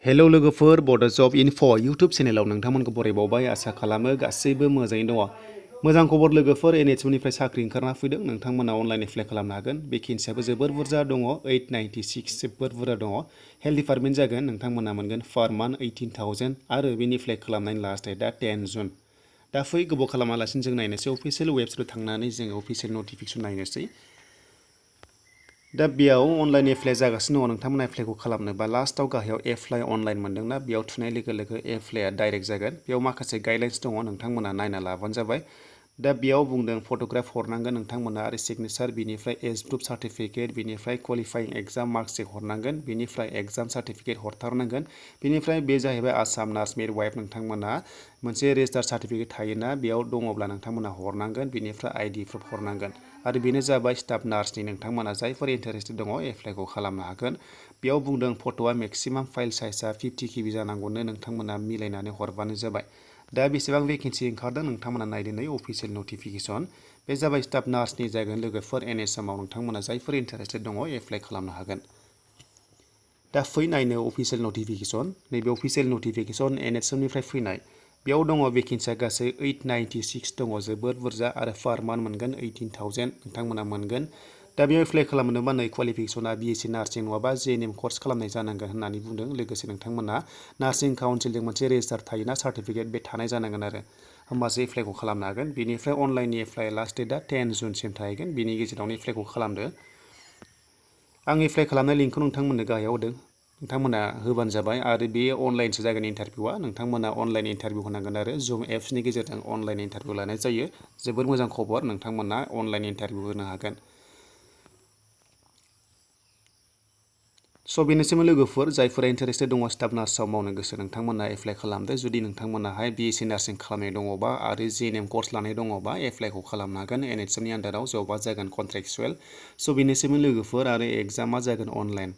Hello लोगोफोर बड' जब enough' YouTube चेनेलाव नोंथांमोनखौ बरायबावबाय आसा खालामो गासैबो मोजाङैनो दङ। मोजां खबर लोगोफोर NHM निफ्राय साख्रि ओंखारना फैदों नोंथांमोना अनलाइन एप्लाइ खालामनो हागोन। भेकेन्सियाबो जोबोर बुरजा दङ 896 जोबोर बुरजा दङ। हेल्थ डिपार्टमेन्ट जागोन नोंथांमोना मोनगोन पार मान्थ 18,000 आरो बेनि एप्लाइ खालामनायनि लास्ट डेटआ 10 जुन। दा फै गोबाव खालामालासिनो जों नायनोसै अफिसियेल वेबसाइटआव थांनानै जोङो अफिसियेल नटिफिकेसन नायनोसै। दा बेयाव अनलाइन एप्लाइ जागासिनो दङ नोंथांमोना एप्लाइखौ खालामनोबा लास्टआव गाहायाव एप्लाइ अनलाइन मोनदोंना बेयाव थुनाय लोगो लोगो एप्लाइआ डाइरेक्ट जागोन। बेयाव माखासे गाइडलाइन्स दङ नोंथांमोना नायना लाबानो जाबाय। दा बेयाव बुंदों फट'ग्राफ हरनांगोन नोंथांमोना आरो सिगनेचार बिनिफ्राय एज प्रुफ सार्टिफिकेट बिनिफ्राय क्वालिफाइं एग्जाम मार्कसिट हरनांगोन बिनिफ्राय एग्जाम सार्टिफिकेट हरथारनांगोन। बिनिफ्राय बे जाहैबाय आसाम नार्स मिडवाइफ नोंथांमोना मोनसे रेजिस्टार सार्टिफिकेट थायोना बेयाव दङब्ला नोंथांमोना हरनांगोन बिनिफ्राय आइडि प्रुफ हरनांगोन आरो बेनो जाबाय स्टाफ नार्सनि नोंथांमोना जायफोर इन्टारेस्टेड दङ एप्लाइखौ खालामनो हागोन। बेयाव बुंदों फट'आ मेक्सिमाम फाइल साइजआ 50 KB जानांगौनो नोंथांमोना मिलायनानै हरबानो जाबाय। दा बेसेबां भेकेन्सि ओंखारदों नोंथांमोना नायदो नै अफिसियेल नटिफिकेसन बे जाबाय स्टाफ नार्सनि जागोन लोगोफोर NHM आव नोंथांमोना जायफोर इन्टारेस्टेड दङ एप्लाइ खालामनो हागोन। दा फै नायनो अफिसियेल नटिफिकेसन नैबे अफिसियेल नटिफिकेसन NHM निफ्राय फैनाय बेयाव दङ भेकेन्सिया गासै 896 दङ जोबोर बुरजा आरो पार मान्थ मोनगोन 18,000 नोंथांमोना मोनगोन। दा बेयाव एप्लाइ खालामनोबा नै क्वालिफिकेसना BSc नार्सिं नङाबा JNM कर्स खालामनाय जानांगोन होननानै बुंदों। लोगोसे नोंथांमोना नार्सिं काउन्सिलजों मोनसे रेजिस्टार थायोना सार्टिफिकेट बे थानाय जानांगोन आरो होमबासो एप्लाइखौ खालामनो हागोन। बेनिफ्राय अनलाइननि एप्लाइ लास्ट डेटआ 10 जुनसिम थाहैगोन बेनि गेजेरावनो एप्लाइखौ खालामदो। आं एप्लाइ खालामनाय लिंकखौ नोंथांमोननो गाहायाव होदों नोंथांमोना होबानो जाबाय आरो बे अनलाइनसो जागोन इन्टारभिउआ नोंथांमोना अनलाइन इन्टारभिउ होनांगोन आरो जुम एप्सनि गेजेरजों अनलाइन इन्टारभिउ लानाय जायो। जोबोर मोजां खबर नोंथांमोना अनलाइन इन्टारभिउ होनो हागोन। स' बेनोसैमोन लोगोफोर जायफोरा इन्टारेस्टेड दङ स्टाफ नार्सआव मावनो गोसो नोंथांमोना एप्लाइ खालामदो। जुदि नोंथांमोनाहाय BSc नार्सिं खालामनाय दङबा आरो JNM कर्स लानाय दङबा एप्लाइखौ खालामनो हागोन। NHM नि आन्डाराव जबा जागोन कन्ट्रेक्चुवेल। स' बेनोसैमोन लोगोफोर आरो एग्जामा जागोन अनलाइन।